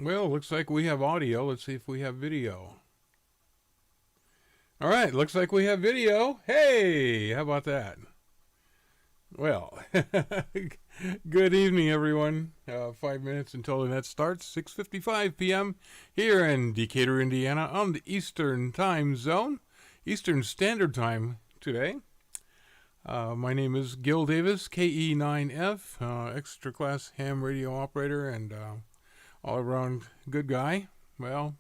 Well, looks like we have audio. Let's see if we have video. All right, looks like we have video. Hey, how about that? Well, good evening, everyone. 5 minutes until the net starts. 6:55 p.m. here in Decatur, Indiana, on the Eastern Time Zone, Eastern Standard Time today. My name is Gil Davis, KE9F, extra class ham radio operator and all around good guy. Well,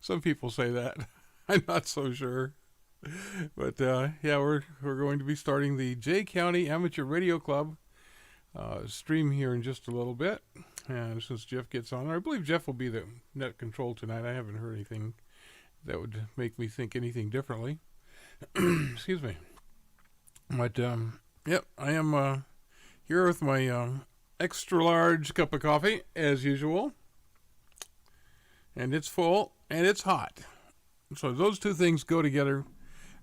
some people say that. I'm not so sure. But yeah, we're going to be starting the Jay County Amateur Radio Club stream here in just a little bit. And since Jeff gets on, I believe Jeff will be the net control tonight. I haven't heard anything that would make me think anything differently. Excuse me. But yep, I am here with my extra large cup of coffee as usual, and it's full and it's hot. So those two things go together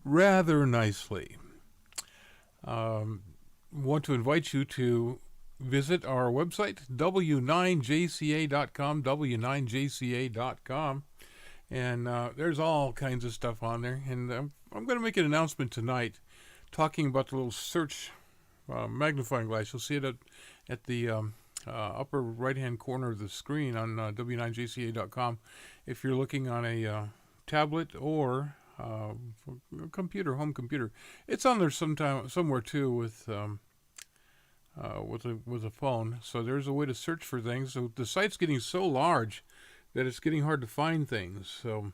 rather nicely. Want to invite you to visit our website, w9jca.com, w9jca.com, and there's all kinds of stuff on there. And I'm going to make an announcement tonight talking about the little search magnifying glass. You'll see it at the upper right-hand corner of the screen on w9jca.com if you're looking on a tablet or computer, home computer. It's on there somewhere too with a phone. So there's a way to search for things. So the site's getting so large that it's getting hard to find things. So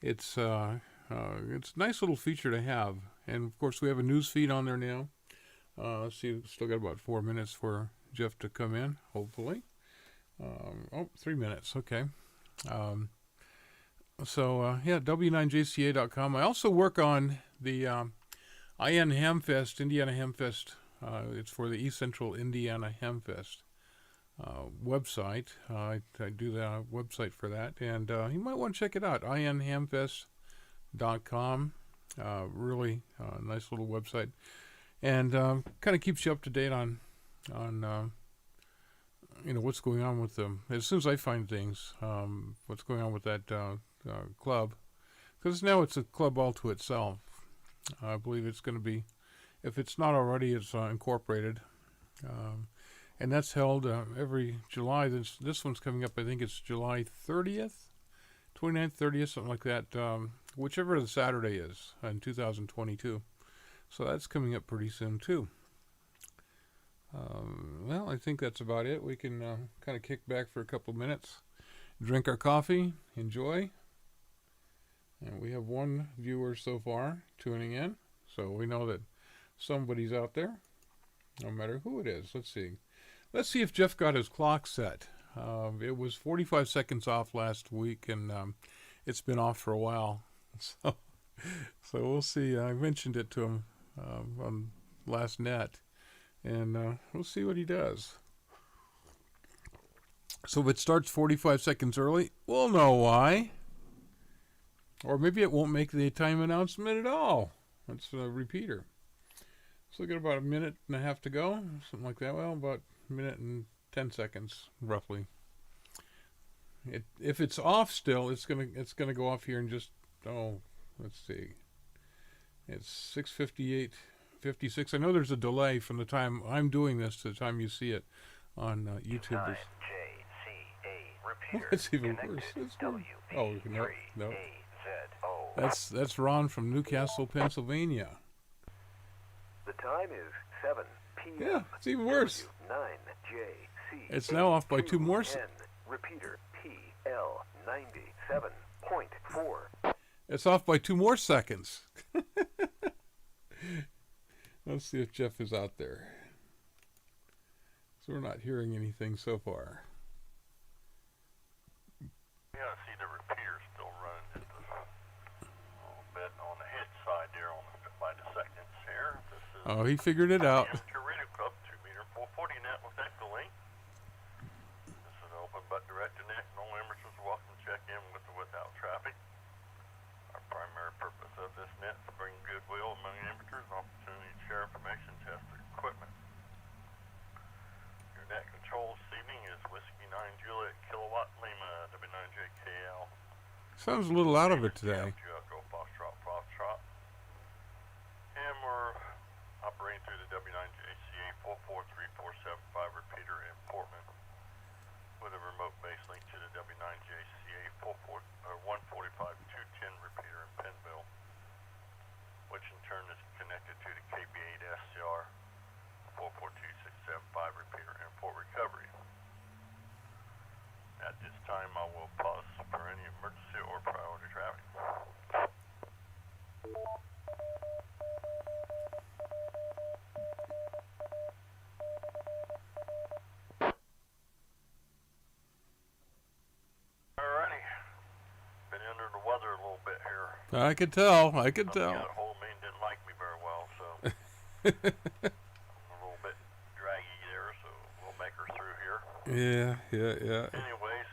it's a nice little feature to have. And of course we have a news feed on there now. Let's see, we've still got about 4 minutes for Jeff to come in, hopefully. 3 minutes, okay. Yeah, w9jca.com. I also work on the IN Hamfest, Indiana Hamfest. It's for the East Central Indiana Hamfest website. I do the website for that, and you might want to check it out, inhamfest.com. Really nice little website, and kind of keeps you up to date on what's going on with them. As soon as I find things, what's going on with that club, because now it's a club all to itself. I believe it's going to be, if it's not already, it's incorporated, and that's held every July. This one's coming up. I think it's July 30th, 29th, 30th, something like that. Whichever the Saturday is in 2022. So that's coming up pretty soon too. Well, I think that's about it. We can kind of kick back for a couple minutes, drink our coffee, enjoy. And we have one viewer so far tuning in, so we know that somebody's out there, no matter who it is. Let's see if Jeff got his clock set. It was 45 seconds off last week, and it's been off for a while. So we'll see. I mentioned it to him on last net, and we'll see what he does. So if it starts 45 seconds early, we'll know why. Or maybe it won't make the time announcement at all. That's a repeater. So we got about a minute and a half to go, something like that. Well, about a minute and 10 seconds, roughly. If it's off still, it's gonna go off here in just, let's see. It's 6:58, 56. I know there's a delay from the time I'm doing this to the time you see it on YouTube. That's even worse. No. That's Ron from Newcastle, Pennsylvania. The time is 7 p.m. Yeah, it's even worse. W9JC. It's now off by 2 more. Repeater PL97.4. It's off by 2 more seconds. Let's see if Jeff is out there. So we're not hearing anything so far. Yeah, I see the repeater still running just a bit on the head side there by the seconds here. Oh, he figured it out. Amateur Radio Club 2 meter 440 net with Echolink. This is open but direct to net. No amateurs are welcome to check in with or without traffic. Our primary purpose of this net is to bring goodwill among amateurs and opportunity to share information, test their equipment. Your net control this evening is Whiskey 9 Juliet Kilowatt. Sounds a little out of it today. Echo Foxtrot, Foxtrot. And we're operating through the W9JCA 443475 repeater in Portland with a remote base link to the W9JCA 145-210 repeater in Pennville, which in turn is connected to the KB8 SCR 442675 repeater in Port Recovery. At this time, I will pause for any emergency or priority traffic. Alrighty. Been under the weather a little bit here. I could tell. I could Something tell. got a hold of me and didn't like me very well, so I'm a little bit draggy there, so we'll make her through here. Yeah. Anyways,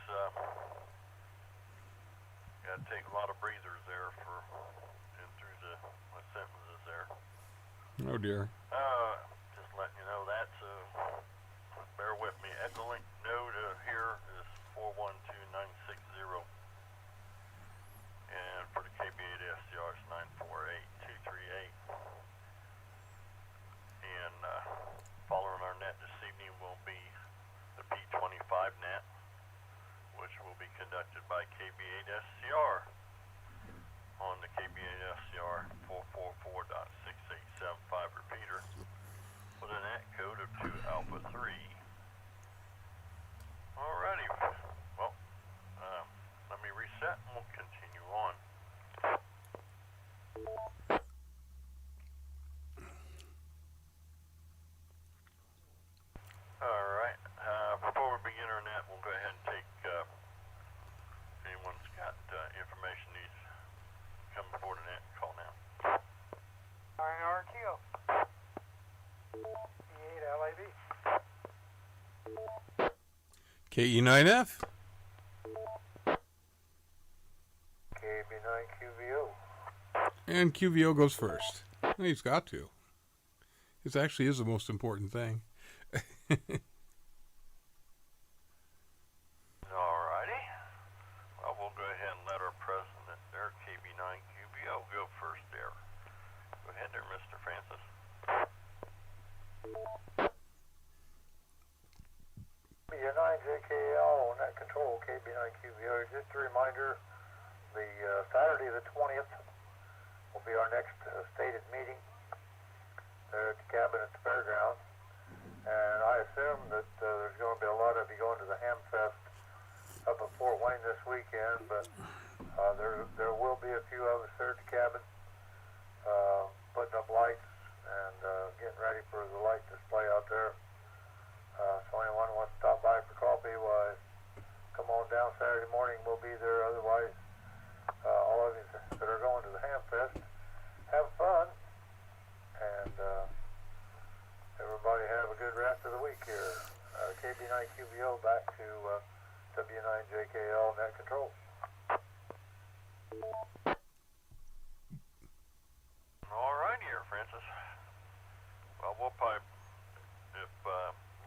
gotta take a lot of breathers there for in through my sentences there. Oh dear. Just letting you know that, so bear with me. Echolink node here is 412960. And for the KB8 SCR it's 948238. And following our net this evening will be the P25 net, which will be conducted by KB8 SCR on the KB8 SCR 444.6875 repeater with a net code of 2 Alpha 3. Alrighty, well, let me reset and we'll continue on. Alright, before we begin our net, we'll go ahead and take, anyone's got information needs to come before the net, call now. 9RTO. E8 LAB. KE9F. KB9QVO. And QVO goes first. Well, he's got to. This actually is the most important thing. Alrighty. Well, we'll go ahead and let our president there, KB9QVO, go first there. Go ahead there, Mr. Francis. KB9JKL net control KB9QVO. Just a reminder, the Saturday the 20th will be our next stated meeting there at the cabin at the fairgrounds. And I assume that there's going to be a lot of you going to the Hamfest up at Fort Wayne this weekend, but there will be a few of us there at the cabin putting up lights and getting ready for the light display out there. So anyone wants to stop by for coffee, why, come on down Saturday morning, we'll be there. Otherwise, all of you that are going to the Hamfest, have fun, and everybody have a good rest of the week here. KB9QVO back to W9JKL net control. Alrighty here, Francis. Well, we'll probably, if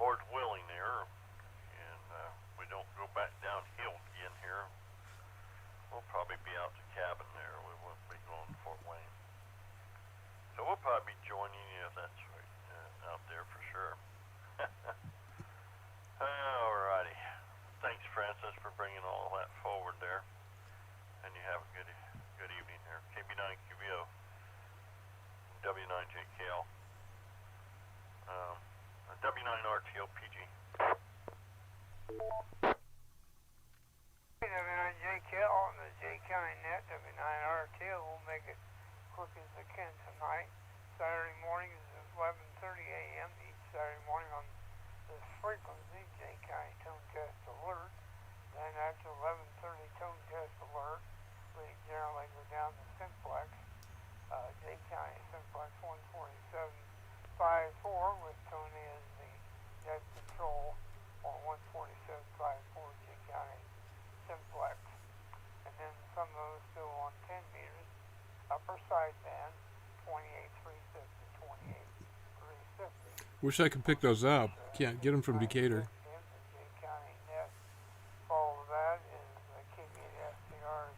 Lord's willing there, and we don't go back downhill again here, we'll probably be out the cabin there. We won't be going to Fort Wayne. So we'll probably be joining you, if that's right, out there for sure. Alrighty. Thanks, Francis, for bringing all that forward there. And you have a good evening there. KB9QVO, W9JKL, W9RTOPG. W9JKL on the J County net, W9RTO will make it quick as they can tonight. Saturday morning is 11:30 a.m. each Saturday morning on this frequency, J County tone test alert. Then after 11:30 tone test alert, we generally go down to simplex, J County simplex 147.54, with Tony as the net control on 147.54 J County simplex. And then some of those go on 10 meters, upper sideband, 28.350 to 28.350. Wish I could pick those up. Can't get them from Decatur. J County net. Follow that is KB8 SCR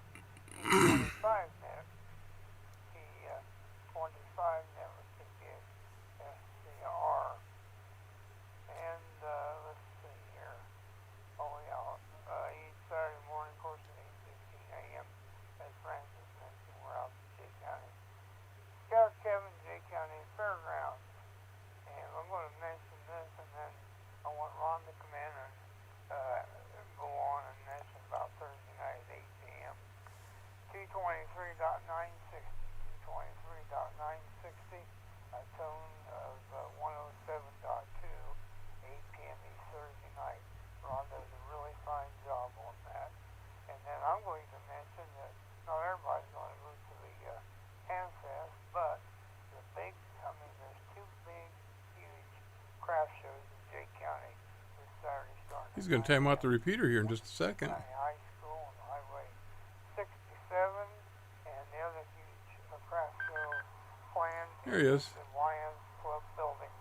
He's going to time out the repeater here in just a second. High School on Highway 67, and the other huge Nebraska plan There he is. the Lions Club building,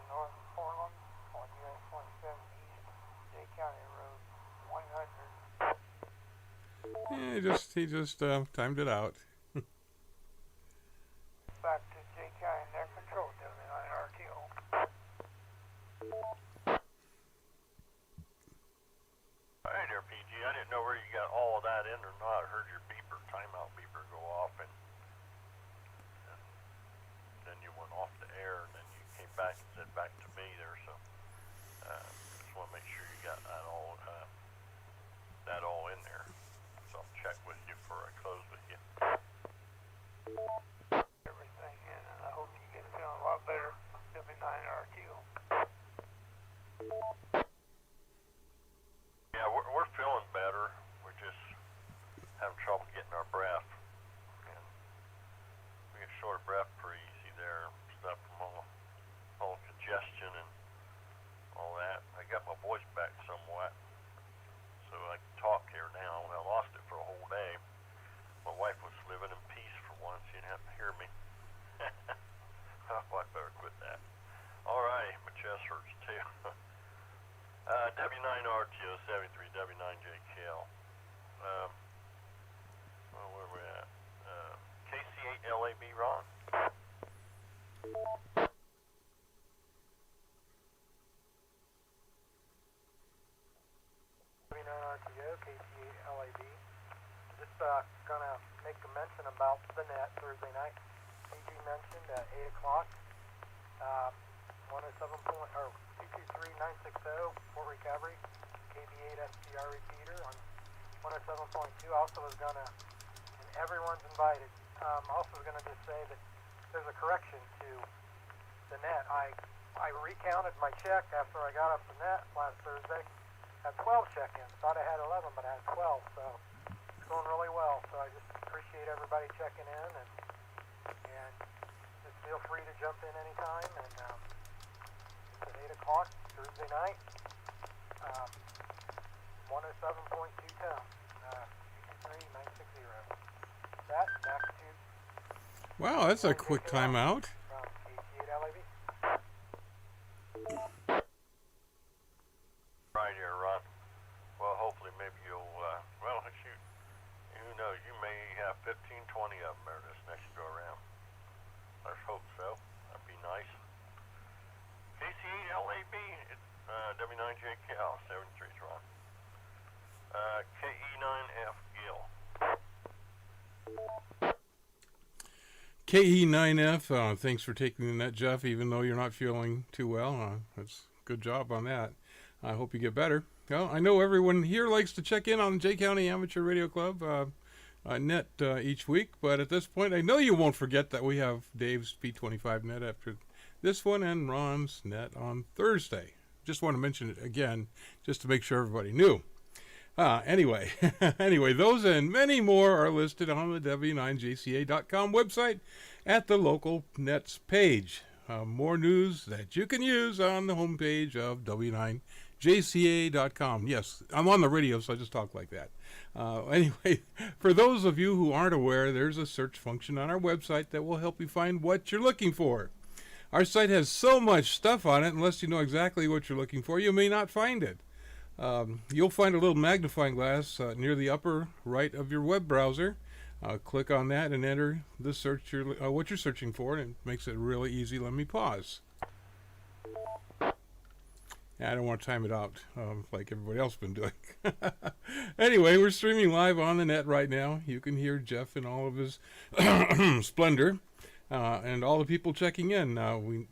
north of Portland on US 27 East, Jay County Road 100. Yeah, he just timed it out. Back to Jay County and their control, WNIRTO. Hey there, PG. I didn't know where you got all of that in or not. I heard your beeper, timeout beeper go off, and then you went off the air, and then you came back and said back to me there. So just want to make sure you got that all in there. So I'll check with you before I close with you. Everything in, and I hope you get feeling a lot better. WNIRTO. Yeah, we're feeling better. We're just having trouble getting our breath. And we get short of breath pretty easy there. Stuff from all congestion and all that. I got my voice back somewhat, so I can talk here now. I lost it for a whole day. My wife was living in peace for once. She didn't have to hear me. Oh, I better quit that. All right, my chest hurts too. W9RTO 73, W9JKL. Where are we at? KC8LAB, Ron. W9RTO, KT8LAB. Just gonna make a mention about the net Thursday night. PG mentioned at 8 o'clock. 223-960 Fort Recovery, KB8 SPR repeater on 107.2. Also is gonna, and everyone's invited. Also is gonna just say that there's a correction to the net. I recounted my check after I got off the net last Thursday. Had 12 check-ins. Thought I had 11, but I had 12. So it's going really well. So I just appreciate everybody checking in, and just feel free to jump in anytime. And it's at 8 o'clock Thursday night. 107.2 tone. 223-960. That back to Wow, that's a quick timeout. from KT8LAB. Right here, Ron. Well, hopefully maybe you'll, well, shoot, who knows, you may have 15, 20 of them there this next go around. Let's hope so. That'd be nice. KC8LAB, W9JKL, 73's Ron. KE9F Gill. KE9F, thanks for taking the net, Jeff, even though you're not feeling too well. That's good job on that. I hope you get better. Well, I know everyone here likes to check in on the Jay County Amateur Radio Club net each week, but at this point, I know you won't forget that we have Dave's P25 net after this one and Ron's net on Thursday. Just want to mention it again, just to make sure everybody knew. Anyway, those and many more are listed on the W9JCA.com website at the local nets page. More news that you can use on the homepage of W9JCA.com. Yes, I'm on the radio, so I just talk like that. Anyway, for those of you who aren't aware, there's a search function on our website that will help you find what you're looking for. Our site has so much stuff on it, unless you know exactly what you're looking for, you may not find it. You'll find a little magnifying glass near the upper right of your web browser. Click on that and enter the search what you're searching for, and it makes it really easy. Let me pause. I don't want to time it out like everybody else has been doing. Anyway, we're streaming live on the net right now. You can hear Jeff in all of his splendor. And all the people checking in.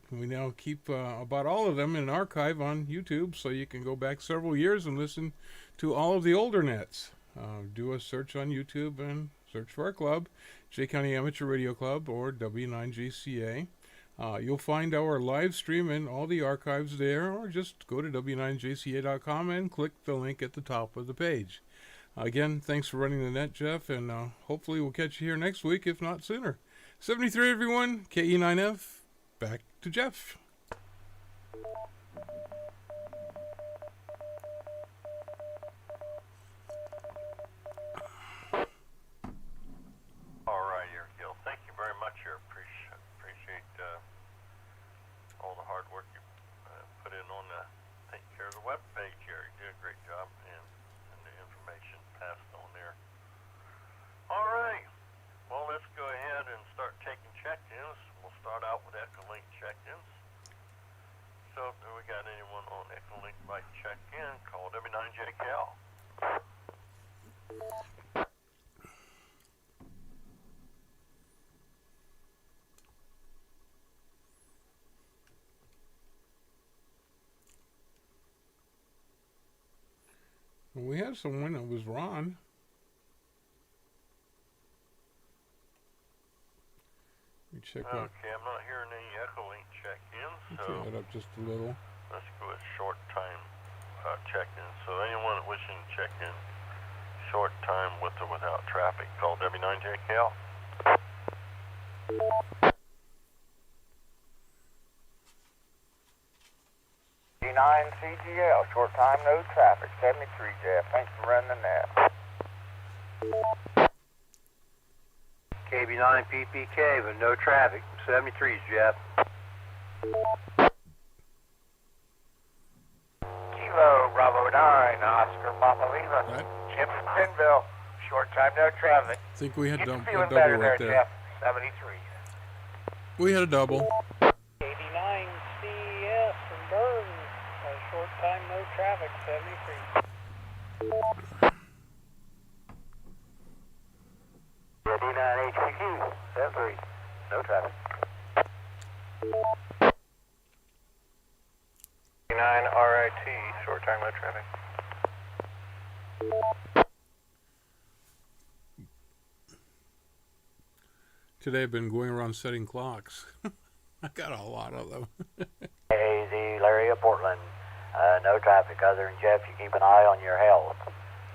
We now keep about all of them in an archive on YouTube, so you can go back several years and listen to all of the older nets. Do a search on YouTube and search for our club, Jay County Amateur Radio Club or W9JCA. You'll find our live stream and all the archives there, or just go to W9JCA.com and click the link at the top of the page. Again, thanks for running the net, Jeff, and hopefully we'll catch you here next week, if not sooner. 73, everyone. KE9F. Back to Jeff. start out with Echolink check-ins. So if we got anyone on Echolink like check-in, call W9JCal. We had someone that was Ron. We check out. Okay, I'm not hearing any Echolink check-ins, so Turn that up just a little. let's go with short time check-in. So anyone wishing to check in short time with or without traffic, call W9JKL. G9 CGL, short time, no traffic, 73 Jeff. Thanks for running the net. KB9 PPK with no traffic, 73's Jeff. Kilo Bravo 9, Oscar Papa Lima. Right. Jim from Pinville, short time, no traffic. I think we had Get a you double feeling better right there, there. Jeff. 73. We had a double. 89 CES from Burns, short time, no traffic, 73. D9 HPQ, 73, no traffic. 9 RIT, short time, no traffic. Today I've been going around setting clocks. I got a lot of them. AZ, Larry of Portland. No traffic other than Jeff. You keep an eye on your health.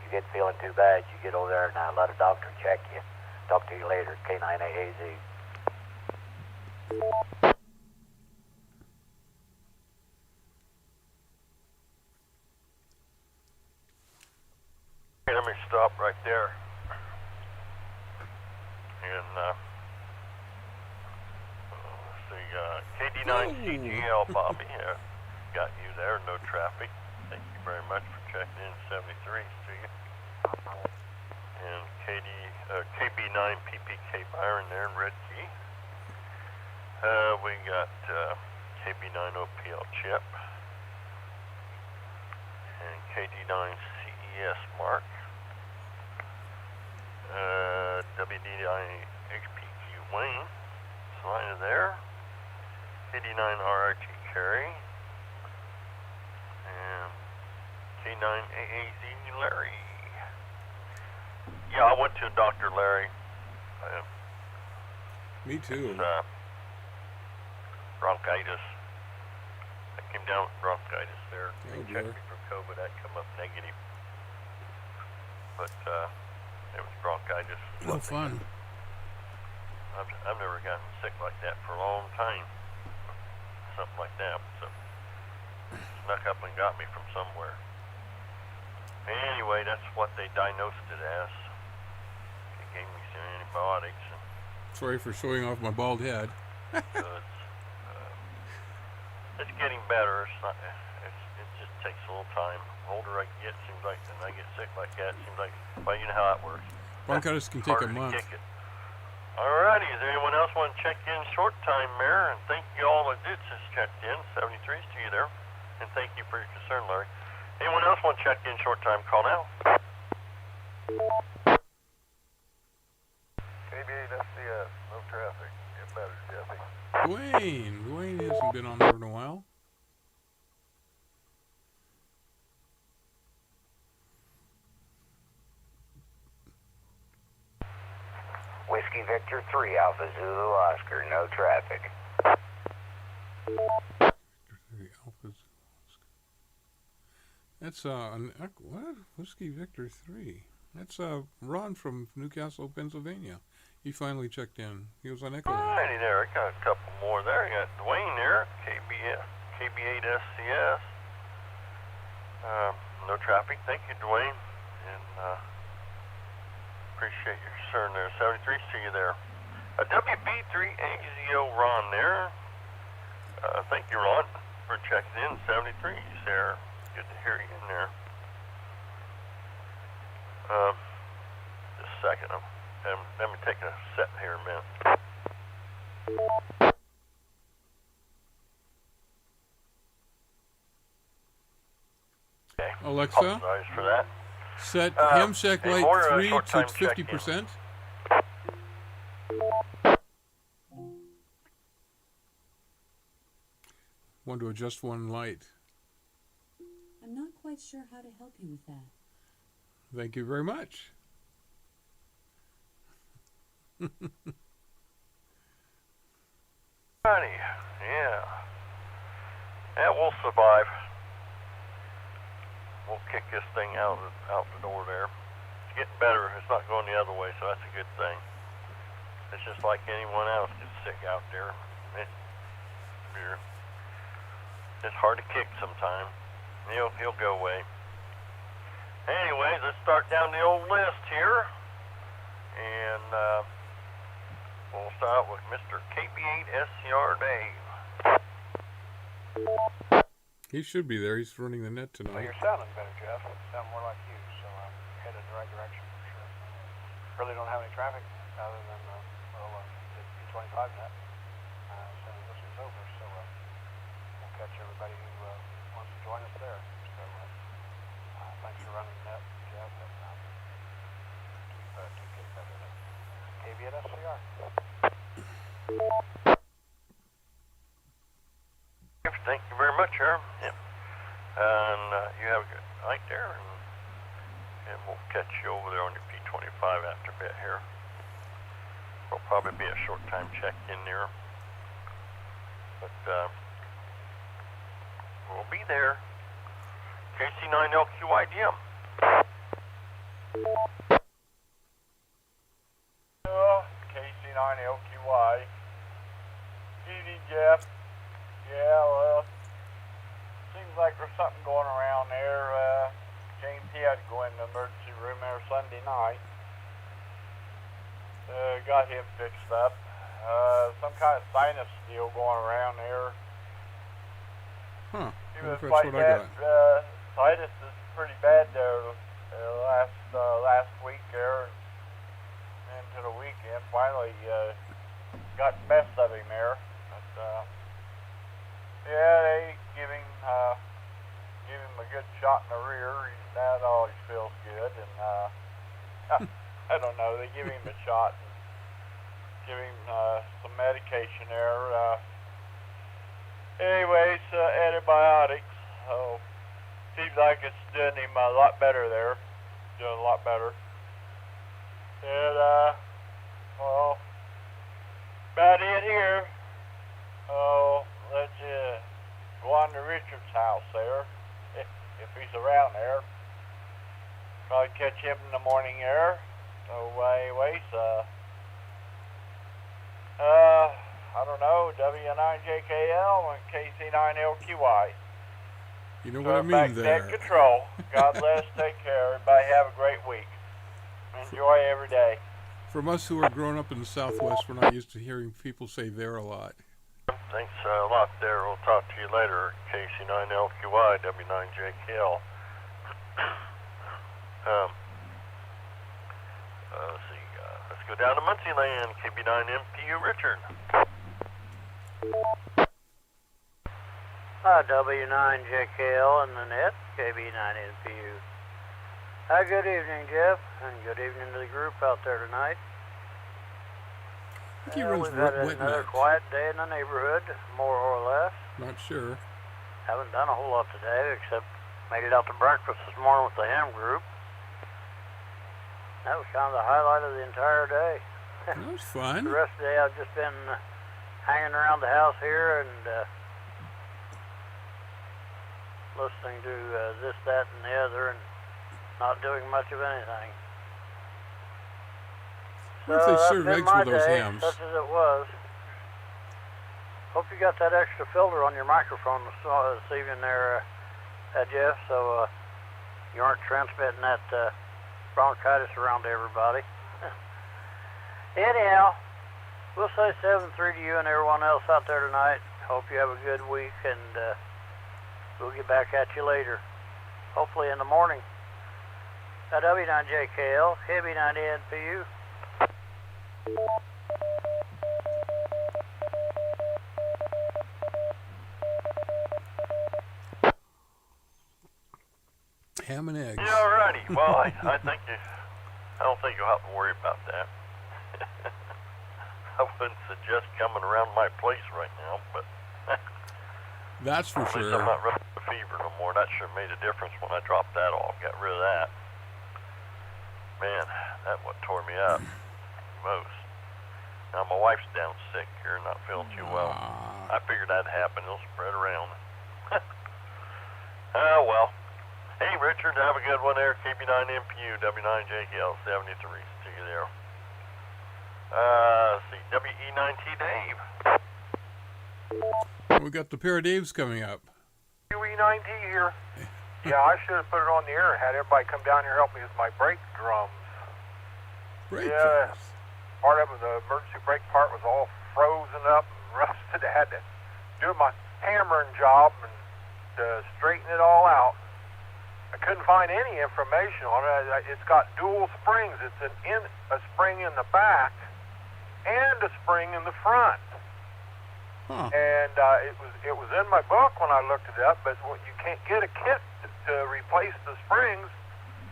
You get feeling too bad, you get over there and let a doctor check you. Talk to you later. K9AAZ. Okay, let me stop right there. And let's see, KD9CGL, Bobby, got you there, no traffic. Thank you very much for checking in 73 to you. And KB9PPK Byron there in Red Key. We got KB9OPL Chip. And KD9CES Mark. WD9HPQ Wayne. Selina there. KD9RRT Carey. And K9AAZ Larry. Yeah, I went to Dr. Larry. Me too. Bronchitis. I came down with bronchitis there. Oh, They dear. checked me for COVID. I come up negative. But it was bronchitis. No fun. I've never gotten sick like that for a long time. Something like that. So snuck up and got me from somewhere. Anyway, that's what they diagnosed it as. They gave me some antibiotics, and Sorry for showing off my bald head. so it's getting better. It's not. It just takes a little time. The older I get, seems like, and I get sick like that, it seems like, well, you know how that works. Bronchitis can take a Harder to month. kick it. Alrighty, is there anyone else want to check in short time, Mayor? And thank you all that did just checked in. 73's to you there. And thank you for your concern, Larry. Anyone else want to check in short time? Call now. KB8 FCS, no traffic. Get better, Jeffy. Dwayne hasn't been on there in a while. Whiskey Victor 3, Alpha Zulu Oscar. No traffic. That's what? Whiskey Victor 3. That's Ron from Newcastle, Pennsylvania. He finally checked in. He was on Echo. Alrighty there, I got a couple more there. I got Dwayne there, KB8 SCS. No traffic. Thank you, Dwayne. And appreciate your concern there. 73, see you there. WB3AZO Ron there. Thank you, Ron, for checking in. 73's there. Good to hear you in there. Just a second. Let me take a set here a minute. Alexa, Apologize for that. set Uh, Hamsec any light more, 3 to short-time check-in? 50%. Want to adjust one light. I'm not quite sure how to help you with that. Thank you very much. Honey, yeah. Yeah, we'll survive. We'll kick this thing out the door there. It's getting better. It's not going the other way, so that's a good thing. It's just like anyone else gets sick out there. It's hard to kick sometimes. He'll go away. Anyways, let's start down the old list here. And we'll start with Mr. KB8SCR Dave. He should be there. He's running the net Well, tonight. you're sounding better, Jeff. You sound more like you, so headed in the right direction for sure. Really don't have any traffic other than, the P25 net as soon as this is over, so we'll catch everybody who wants to join us there. So thanks for running the net, Jeff, and keep getting better there. KB at SCR. Thank you very much, Aaron. Yep. And you have a good night there, and we'll catch you over there on your P25 after a bit here. There'll probably be a short time check in there, but we'll be there. KC9LQIDM. KC9LQY. Evening, Jeff. Yeah, well, seems like there's something going around there. James, he had to go in the emergency room there Sunday night. Got him fixed up. Some kind of sinus deal going around there. Huh. He Wonder was if that's fighting what I that. got. Sinus is pretty bad there last week there. And into the weekend, finally got the best of him there. But, yeah, they give him a good shot in the rear. That always feels good, and I don't know. They give him a shot and give him some medication there. Anyways, antibiotics. So seems like it's doing him a lot better there. Doing a lot better. And well, about it here. Oh, let's go on to Richard's house there, if he's around there. Probably catch him in the morning there. So anyways, I don't know, W9JKL and KC9LQY. You know what I Back mean to there. dead control. God bless, take care. Everybody have a great week. Enjoy every day. From us who are grown up in the Southwest, we're not used to hearing people say there a lot. Thanks a lot there. We'll talk to you later. KC9LQI, W9JKL. Let's see. Let's go down to Muncie Land. KB9MPU Richard. W9JKL and the net, KB9NPU. Good evening, Jeff, and good evening to the group out there tonight. I think he runs We've had wet another net. quiet day in the neighborhood, more or less. Not sure. Haven't done a whole lot today, except made it out to breakfast this morning with the ham group. That was kind of the highlight of the entire day. That was fun. The rest of the day I've just been hanging around the house here and listening to this, that, and the other, and not doing much of anything. What if they that's serve been eggs my with those day, hams? such as it was. Hope you got that extra filter on your microphone this evening there, Jeff, so you aren't transmitting that bronchitis around to everybody. Anyhow, we'll say 7-3 to you and everyone else out there tonight. Hope you have a good week, and we'll get back at you later. Hopefully in the morning. W9JKL, KB9NPU. Ham and eggs. Yeah, alrighty. Well, I don't think you'll have to worry about that. I wouldn't suggest coming around my place right now, but That's for at least sure. I'm not running a fever no more. That sure made a difference when I dropped that off. Got rid of that. Man, that what tore me up most. Now my wife's down sick here, not feeling too well. I figured that'd happen. It'll spread around. Oh well. Hey Richard, have a good one there. KB9MPU, W9JKL 73. See you there. Let's see, WE9T Dave. We got the pair of Daves coming up. UE9T here. Yeah, I should have put it on the air and had everybody come down here and help me with my brake drums. Great. Yeah. Job. Part of it, the emergency brake part was all frozen up and rusted. I had to do my hammering job and straighten it all out. I couldn't find any information on it. It's got dual springs. It's a spring in the back and a spring in the front. Huh. And it was in my book when I looked it up, but you can't get a kit to replace the springs.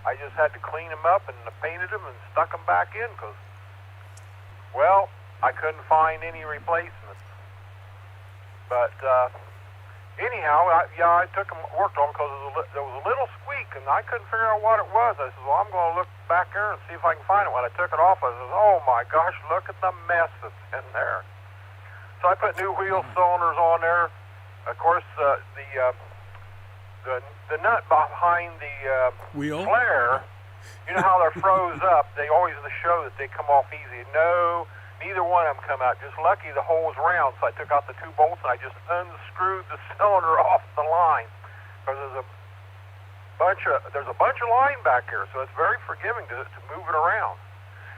I just had to clean them up and painted them and stuck them back in because, well, I couldn't find any replacements. But anyhow, I took them, worked on them because there was a little squeak and I couldn't figure out what it was. I said, well, I'm going to look back there and see if I can find it. When I took it off, I said, oh my gosh, look at the mess that's in there. So I put new wheel cylinders on there. Of course, the nut behind the Wheel? flare, you know how they're froze up? They always show that they come off easy. No, neither one of them come out. Just lucky the hole was round, so I took out the two bolts and I just unscrewed the cylinder off the line. Because there's a bunch of line back here, so it's very forgiving to move it around.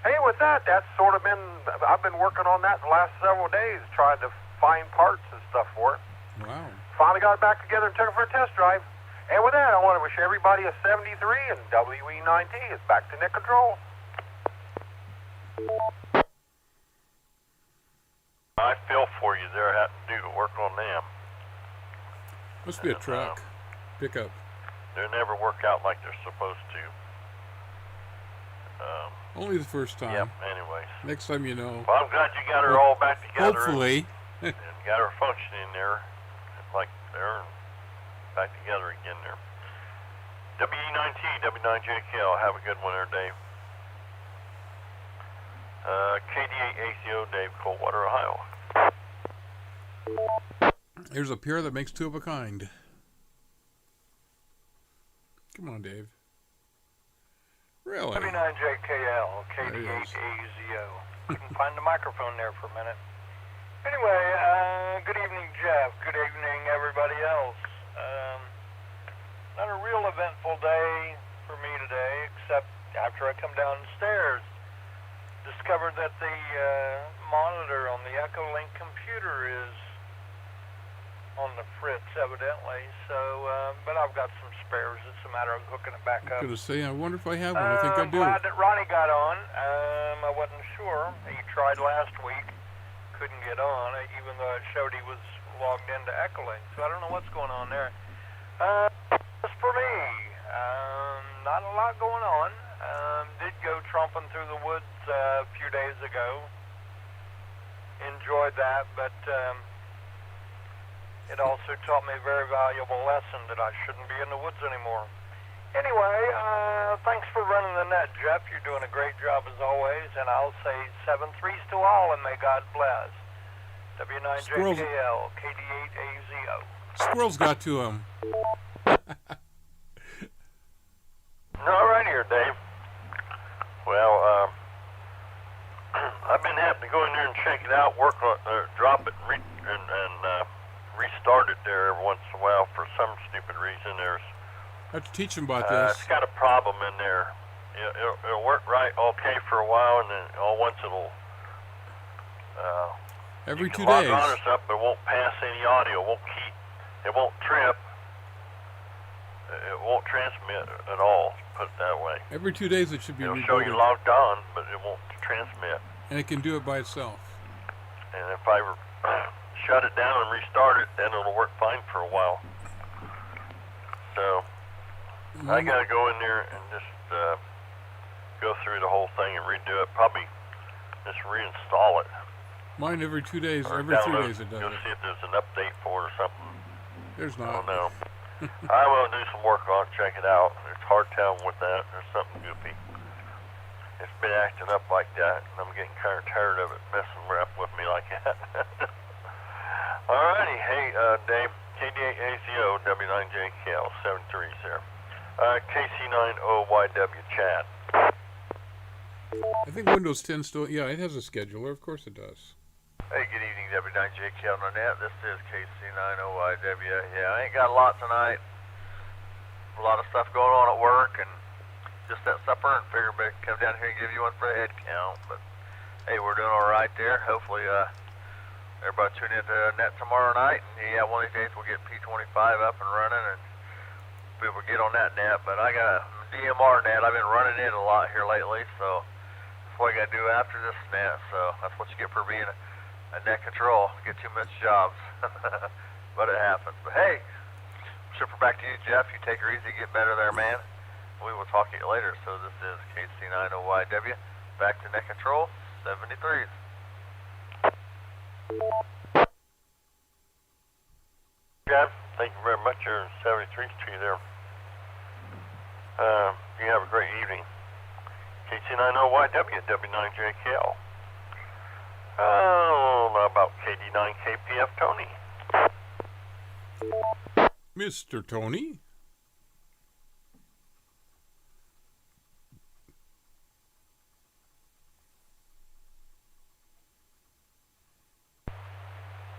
Hey, with that, that's sort of I've been working on that the last several days, trying to find parts and stuff for it. Wow. Finally got it back together and took it for a test drive. And with that, I want to wish everybody a 73, and WE9T is back to Nick Control. I feel for you there, having to do to work on them. Must be a truck. Pickup. They never work out like they're supposed to. Only the first time. Yep, anyways. Next time you know. Well, I'm glad you got her all back together. Hopefully. And got her functioning there, like there, and back together again there. WE9T, W9JKL, have a good one there, Dave. KD8ACO, Dave, Coldwater, Ohio. Here's a pair that makes two of a kind. Come on, Dave. Really? W9JKL, KD8AZO. Couldn't find the microphone there for a minute. Anyway, good evening, Jeff. Good evening, everybody else. Not a real eventful day for me today, except after I come downstairs, discovered that the monitor on the Echolink computer is on the fritz, evidently. So, but I've got some spares. It's a matter of hooking it back I up. was going to say, I wonder if I have one. I think I I'm do. glad that Ronnie got on. I wasn't sure. He tried last week. Couldn't get on, even though it showed he was logged into Echolink. So I don't know what's going on there. As for me, not a lot going on. Did go tromping through the woods a few days ago. Enjoyed that, but it also taught me a very valuable lesson that I shouldn't be in the woods anymore. Anyway, thanks for running the net, Jeff. You're doing a great job as always, and I'll say 7 3s to all, and may God bless. W9JKL, KD8AZO. Squirrels got to him. All right here, Dave. Well, I've been having to go in there and check it out, work on, drop it, and restart it there every once in a while for some stupid reason. I have to teach him about this. It's got a problem in there. It'll work right okay for a while, and then all once it'll Every 2 log days. on or something, but it won't pass any audio. It won't trip. It won't transmit at all. Put it that way. Every 2 days it should be It'll show you rebooted. logged on, but it won't transmit. And it can do it by itself. And if I shut it down and restart it, then it'll work fine for a while. So, I gotta go in there and just go through the whole thing and redo it. Probably just reinstall it. Mine every 2 days, Or every 3 download days it does Go it. see if there's an update for it or something. There's I not. don't know. I will do some work on it, check it out. It's hard telling with that. There's something goofy. It's been acting up like that, and I'm getting kind of tired of it messing up with me like that. Alrighty, hey, Dave, KD8ACO, W9JKL, 73s there. KC9OYW chat. I think Windows 10 still, yeah, it has a scheduler. Of course it does. Hey, good evening, W9JKL on that. This is KC9OYW. Yeah, I ain't got a lot tonight. A lot of stuff going on at work, and just that supper, and figured I'd come down here and give you one for a head count. But hey, we're doing all right there. Hopefully, everybody tune into net tomorrow night, and yeah, one of these days we'll get P25 up and running, and people get on that net. But I got a DMR net. I've been running it a lot here lately, so that's what I got to do after this net. So that's what you get for being a net control. Get too much jobs, but it happens. But hey, shipper back to you, Jeff. You take her easy, get better there, man. We will talk to you later. So this is KC9OYW. Back to net control, 73s. Jeff, thank you very much. You're 73 Street there. You have a great evening. KC9OYW, W9JKL. Oh, about KD9KPF Tony. Mr. Tony?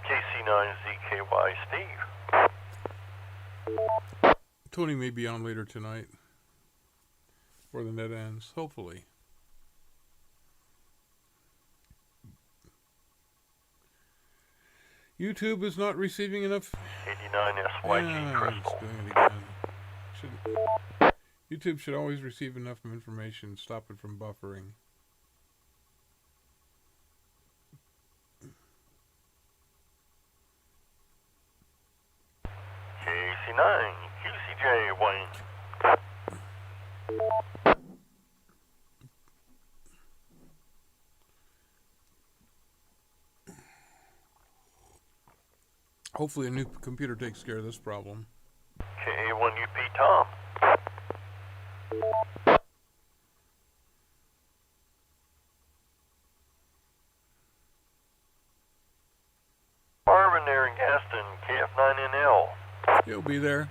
KC9ZKY Steve. Tony may be on later tonight. Before the net ends, hopefully. YouTube is not receiving enough. 89SYG Crystal. It's doing it again. YouTube should always receive enough information, stop it from buffering. KC9 QCJ Wayne. Hopefully a new computer takes care of this problem. KA1UP Tom. Marvin there in Gaston, KF9NL. He'll be there.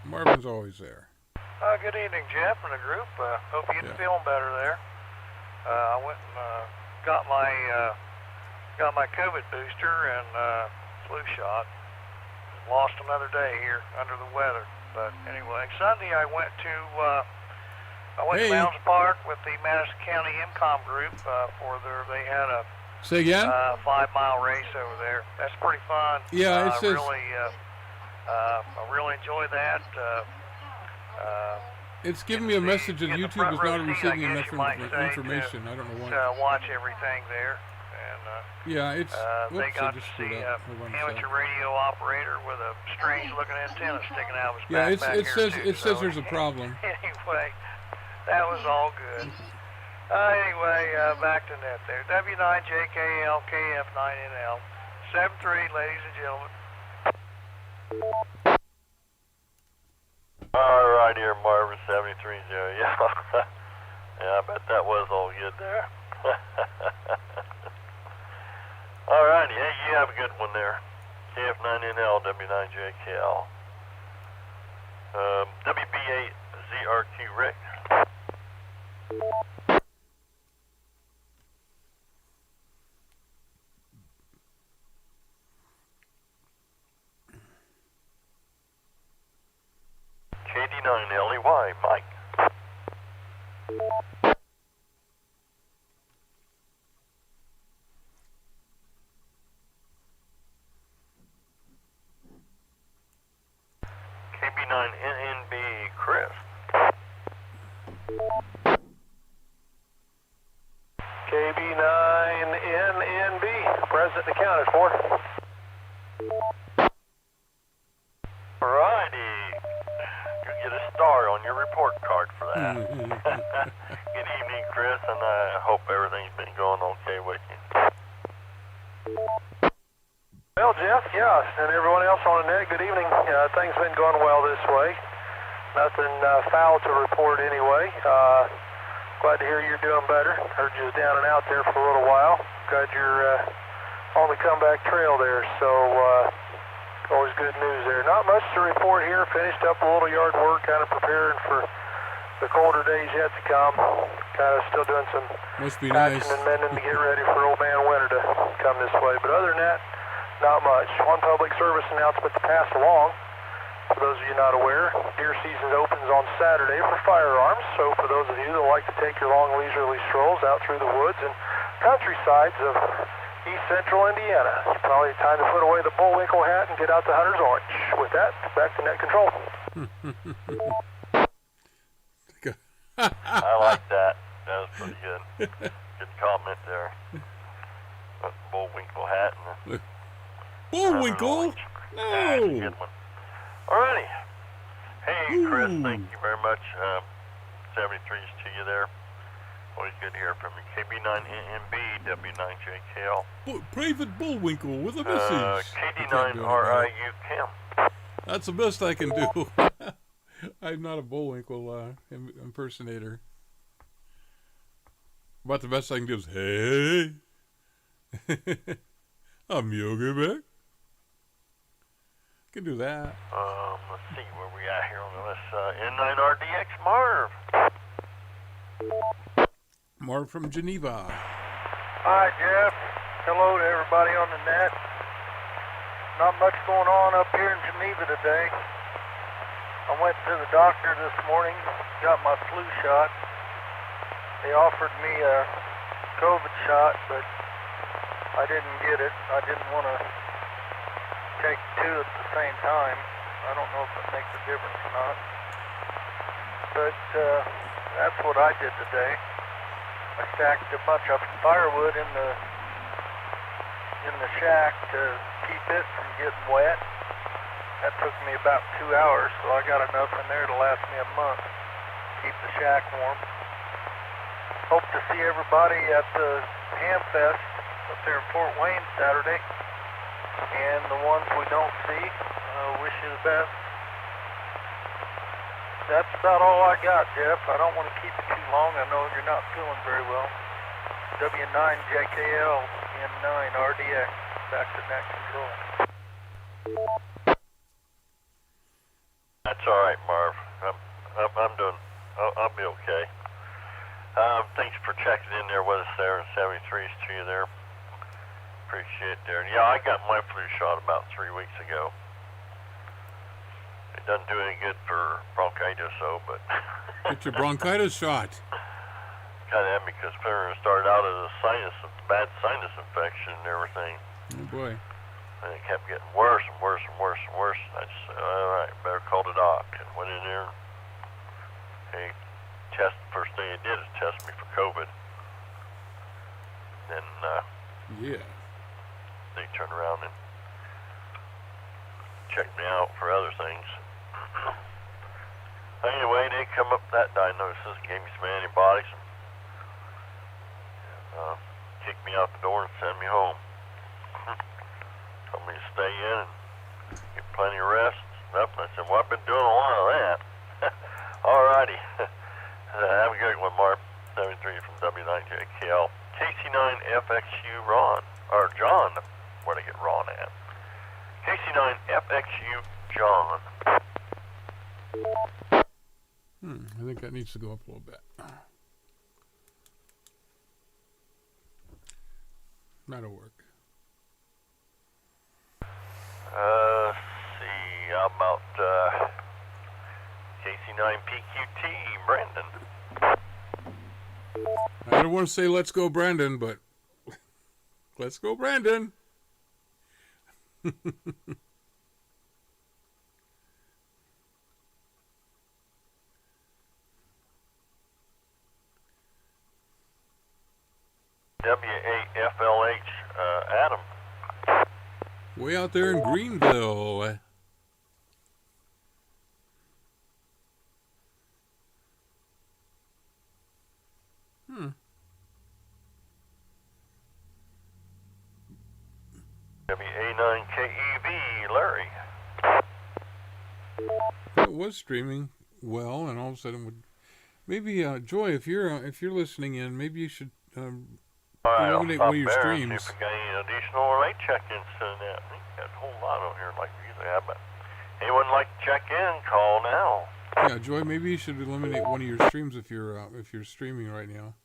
Marvin's always there. Good evening, Jeff and the group. Hope you're feeling better there. I went and got my COVID booster and flu shot. Lost another day here under the weather. But anyway, Sunday I went to Mounds Park with the Madison County MCOM group they had a Say again? 5-mile race over there. That's pretty fun. Yeah, it says. I really enjoyed that. It's giving me a message that in the YouTube front is row not seat, receiving I guess enough you might say, information. I don't know why. Watch everything there. And Yeah, it's. they Whoops, I got to just see screwed a up. Hold on a amateur sec. radio operator with a strange-looking antenna sticking out of his Yeah, back back it here, says too. it says So there's a problem. Anyway, that was all good. Anyway, back to net there. W9JKL, KF9NL, 73, ladies and gentlemen. Alright here, Marvin 73 there. Yeah. Yeah, I bet that was all good there. Alrighty, hey, you have a good one there. KF9NL, W9JKL. WB8ZRQ Rick. KD9LEY, Mike. KB9NNB, Chris. Good evening, Chris, and I hope everything's been going okay with you. Well, Jeff, yeah, and everyone else on the net, good evening. Things been going well this way. Nothing foul to report anyway. Glad to hear you're doing better. Heard you was down and out there for a little while. Glad you're on the comeback trail there, so always good news there. Not much to report here. Finished up a little yard work, kind of preparing for the colder days yet to come. Kind of still doing some Must be nice. patching and mending to get ready for old man winter to come this way. But other than that, not much. One public service announcement to pass along. For those of you not aware, deer season opens on Saturday for firearms. So for those of you that like to take your long leisurely strolls out through the woods and countrysides of East Central Indiana, it's probably time to put away the bullwinkle hat and get out the hunter's orange. With that, back to net control. I like that. That was pretty good. Good comment there. Bullwinkle hat and the Bullwinkle? That's a No. good one. Alrighty. Hey, Chris, thank you very much. 73s to you there. Always good to hear from you. KB9NMB, W9JKL. Private Bullwinkle with a message. KD9RIU Kim. That's the best I can do. I'm not a Bullwinkle impersonator. But the best I can do is, hey, I'm Yogi Bear. Can do that. Let's see where we at here on this N9RDX Marv. Mark from Geneva. Hi, Jeff. Hello to everybody on the net. Not much going on up here in Geneva today. I went to the doctor this morning, got my flu shot. They offered me a COVID shot, but I didn't get it. I didn't want to take two at the same time. I don't know if it makes a difference or not. But that's what I did today. I stacked a bunch of firewood in the shack to keep it from getting wet. That took me about 2 hours, so I got enough in there to last me a month. Keep the shack warm. Hope to see everybody at the Ham Fest up there in Fort Wayne Saturday. And the ones we don't see, wish you the best. That's about all I got, Jeff. I don't want to keep it too long. I know you're not feeling very well. W9JKL, N9RDX, back to net control. That's all right, Marv. I'm doing. I'll be okay. Thanks for checking in there with us there in 73s to you there. Appreciate it there. Yeah, I got my flu shot about 3 weeks ago. It doesn't do any good for bronchitis, though, but Get your bronchitis shot. kind of had me because it started out as a bad sinus infection and everything. Oh boy. And it kept getting worse and worse and worse and worse. And I just said, all right, better call the doc. And went in there. First thing he did is test me for COVID. Then Yeah. they turned around and checked me out for other things. Anyway, they come up with that diagnosis, gave me some antibiotics, and kicked me out the door and sent me home. Told me to stay in and get plenty of rest and stuff. And I said, well, I've been doing a lot of that. Alrighty. Have a good one, Mark. 73 from W9JKL. KC9FXU Ron. Or John. Where'd I get Ron at? KC9FXU John. I think that needs to go up a little bit. That'll work. Let's see. How about KC9PQT Brandon? I don't want to say let's go Brandon, but let's go Brandon. WAFLH Adam. Way out there in Greenville. WA9KEV, Larry. It was streaming well, and all of a sudden would maybe Joy, if you're listening in, maybe you should Alright, I'll eliminate stop one of your there and see streams. if we got any additional late check-ins to that. I think we got a whole lot on here like we usually have, but anyone like to check in, call now. Yeah, Joy, maybe you should eliminate one of your streams if you're streaming right now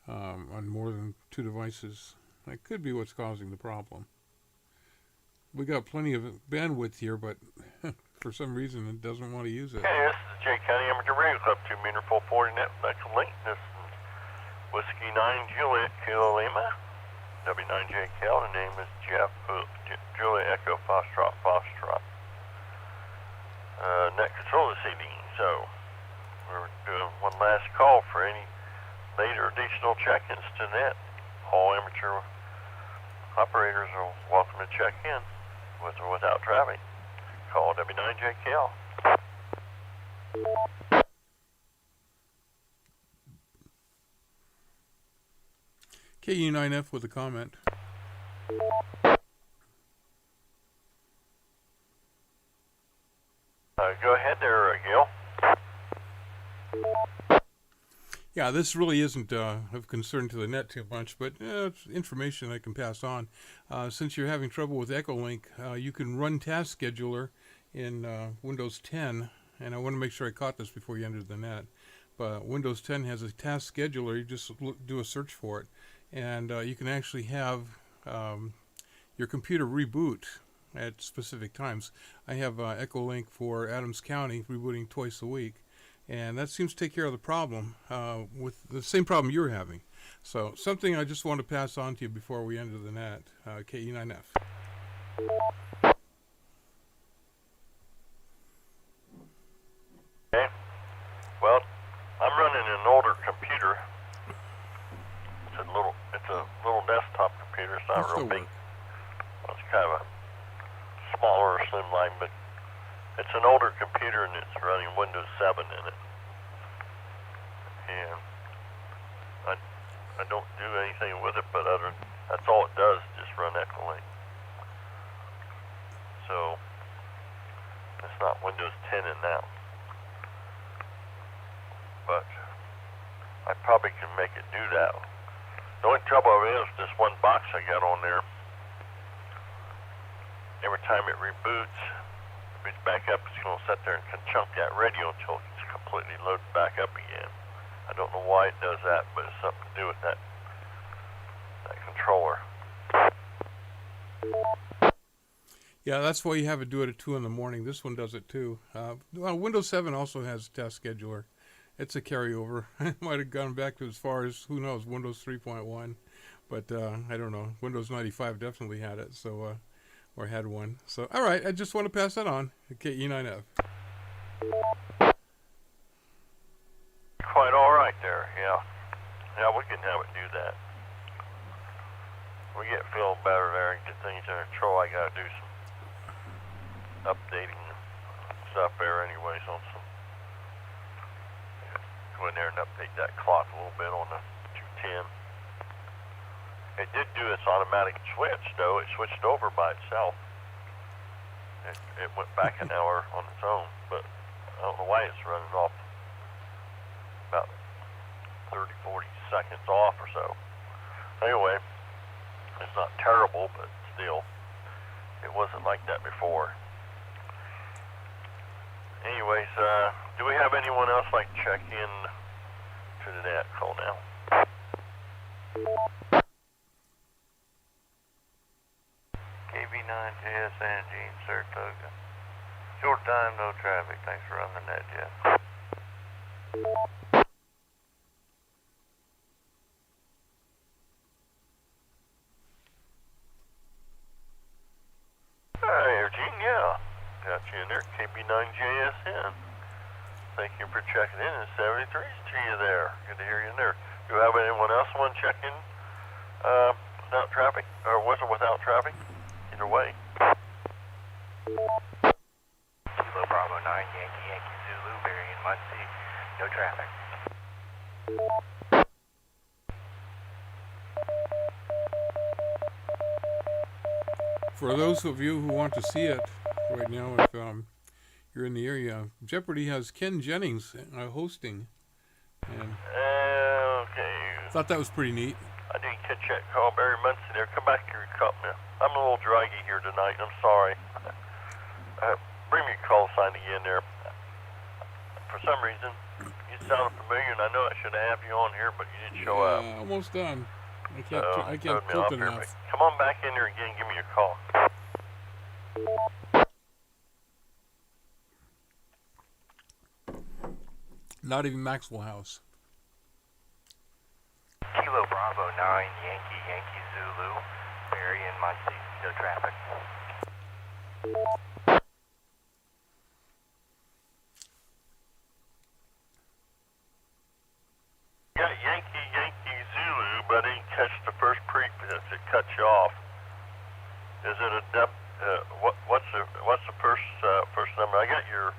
on more than 2 devices. That could be what's causing the problem. We got plenty of bandwidth here, but for some reason it doesn't want to use it. Okay, this is the Jay County Amateur Radio Club, 2 meter 440 net, that's a link. This is Whiskey 9 Juliet Kilo Lima, W9JKL, the name is Jeff, Juliet Echo Foxtrot Foxtrot. Net control this evening, so we're doing one last call for any later additional check-ins to net. All amateur operators are welcome to check in with or without traffic. Call W9JKL. KU9F with a comment. Go ahead there, Gil. Yeah, this really isn't of concern to the net too much, but it's information I can pass on. Since you're having trouble with Echolink, you can run Task Scheduler in Windows 10, and I want to make sure I caught this before you entered the net. But Windows 10 has a Task Scheduler. You just do a search for it, and you can actually have your computer reboot at specific times. I have Echolink for Adams County rebooting twice a week. And that seems to take care of the problem, with the same problem you're having. So something I just want to pass on to you before we enter the net, KE9F. Okay. Well, I'm running an older computer. It's a little desktop computer. It's not real big. Well, it's kind of a smaller, slimline, but it's an older computer and it's running Windows 7 in it. And I don't do anything with it, but that's all it does, just run Echolink. So it's not Windows 10 in that. But I probably can make it do that. The only trouble is this one box I got on there. Every time it reboots, boots back up, it's going to sit there and chunk that radio until it's completely loaded back up again. I don't know why it does that, but it's something to do with that controller. Yeah, that's why you have it do it at 2 in the morning. This one does it too. Windows 7 also has a Task Scheduler. It's a carryover. It might have gone back to as far as, who knows, Windows 3.1. But I don't know. Windows 95 definitely had it, so or had one. So, all right, I just want to pass that on. KE9F. Quite all right there, yeah. Yeah, we can have it do that. We get feeling better there and get things under control. I got to do some updating stuff there anyways on some. Go in there and update that clock a little bit on the 210. It did do its automatic switch, though. It switched over by itself. It went back an hour on its own, but I don't know why it's running off about 30, 40 seconds off or so. Anyway, it's not terrible, but still, it wasn't like that before. Anyways, do we have anyone else like to check in to the net? Call now. KB9JSN, Gene Saratoga. Short time, no traffic. Thanks for running the net, Jeff. Hi, Gene, yeah. Got you in there, KB9JSN. Thank you for checking in. It's 73 to you there. Good to hear you in there. Do you have anyone else want to check in without traffic? Or was it without traffic? Either way. Kilo Bravo 9, Yankee Zulu, Variant Muncie, no traffic. For those of you who want to see it right now, if you're in the area, Jeopardy has Ken Jennings hosting, and Okay. thought that was pretty neat. I didn't catch that call. Barry Munson there. Come back here and cut me. I'm a little draggy here tonight. I'm sorry. Bring me a call sign again there. For some reason, you sound familiar, and I know I should have you on here, but you didn't show up. Almost done. I can't. I Throwed can't me tilt off it here, enough. but come on back in there again and give me a call. Not even Maxwell House. Kilo Bravo 9, Yankee Zulu, Barry and Muncie, no traffic. Yeah, Yankee Zulu, but I didn't catch the first prefix. It cut you off. Is it a what's the first number? I got your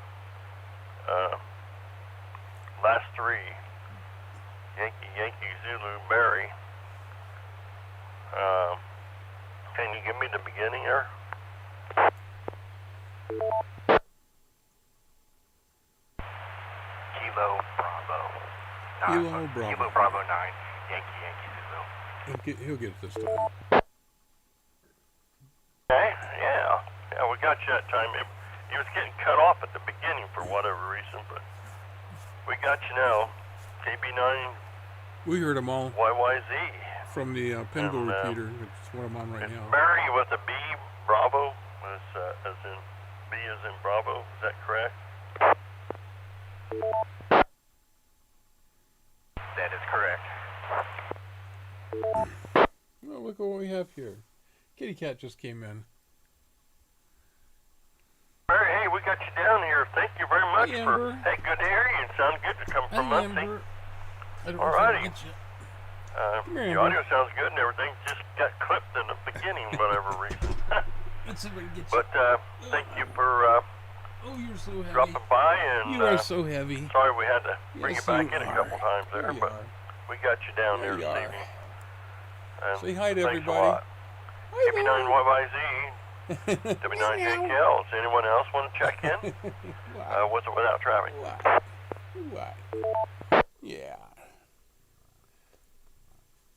last three. Yankee Zulu Barry. Can you give me the beginning there? Kilo Bravo. Kilo Bravo 9, Yankee Zulu. He'll get it this time. Okay, yeah, we got you that time. It was getting cut off at the beginning for whatever reason, but we got you now. KB9 We heard them all YYZ. from the Penville And, repeater. It's what I'm on right It's now. Barry with a B, Bravo, as in B as in Bravo. Is that correct? That is correct. Oh, look at what we have here. Kitty Cat just came in. Barry, hey, we got you down here. Thank you very much Hey, for. Amber. Hey, good to hear you. It sounded good to come from Hi, Muncie. Amber. I don't know if I Alrighty. can get you. Come here, The Amber. audio sounds good and everything. Just got clipped in the beginning, whatever reason. Let's see if I can get you. But thank you for Oh, you're so heavy. dropping by, and You are so heavy. sorry we had to bring Yes, you back you in a are. couple times there, There you but are. we got you down There there you this are. evening. And Say hi to thanks everybody. A lot. Hi, KB9YYZ, W9JKL. Does anyone else want to check in? What? With or without traffic? What? Yeah.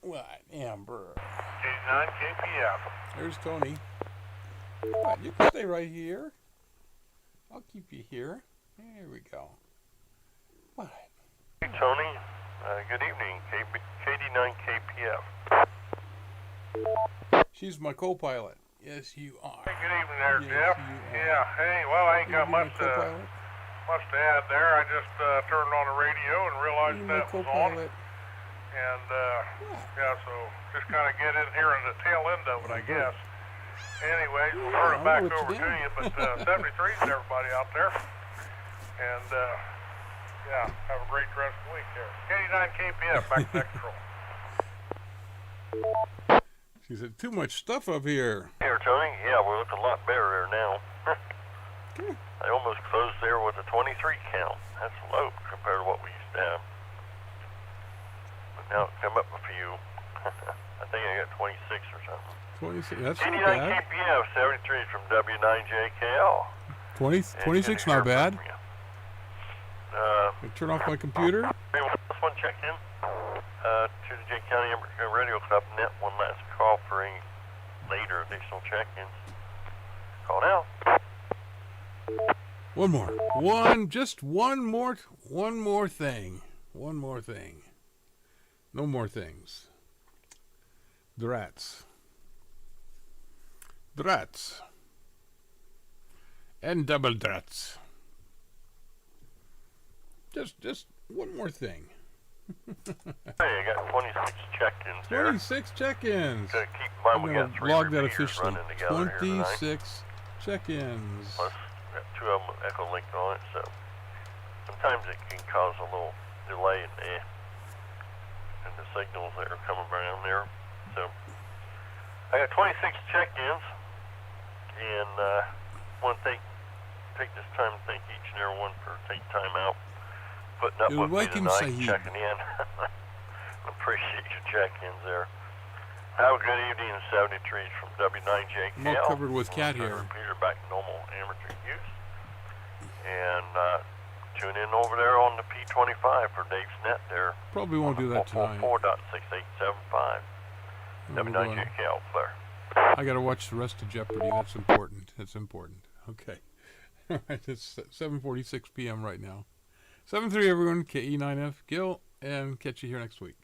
What? Amber. K9 KPF. There's Tony. What? You can stay right here. I'll keep you here. There we go. What? Hey, Tony. Good evening. KD9KPF. She's my co-pilot. Yes, you are. Hey, good evening there, Yes, Jeff. you are. Yeah, hey, well, I ain't You got be my much co-pilot? to add there. I just turned on the radio and You realized my that was on. co-pilot. And, yeah, so just kind of get in here in the tail end of it, I guess. Anyways, we'll turn it back I'll let over you to down. you, but 73 is everybody out there. And, yeah, have a great rest of the week there. K9 KPF, back to Control. She said, too much stuff up here. Here, Tony. Yeah, we're looking a lot better there now. I almost closed there with a 23 count. That's low compared to what we used to have. But now it's come up a few. I think I got 26 or something. 26. That's not 89 bad. KPF, 73 from W9JKL. 26, not bad. I turn off my computer. Anyone else want to check in? To the J County Radio Club net. One last call for any later additional check-ins. Call now. One more. Just one more thing. One more thing. No more things. Drats. And double drats. Just one more thing. Hey, I got 26 check-ins there. 26 check-ins. Gotta keep in mind I'm we gonna got 3 log that repeaters officially. running together here tonight. 26 check-ins. Plus, we got 2 of them echo linked on it, so sometimes it can cause a little delay in the signals that are coming around there. So I got 26 check-ins, and want to take this time to thank each and every one for taking time out, putting up You're with me welcome, tonight, Saeed. checking in. Appreciate your check-ins there. Have a good evening in 73 from W9JKL. I'm all covered with cat hair. Peter back to normal amateur use. And tune in over there on the P25 for Dave's Net there. Probably won't do that tonight. 4.6875. W9JKL player. I got to watch the rest of Jeopardy. That's important. That's important. Okay. All right. It's 7:46 p.m. right now. 7:03 everyone. KE9F. Gil, and catch you here next week.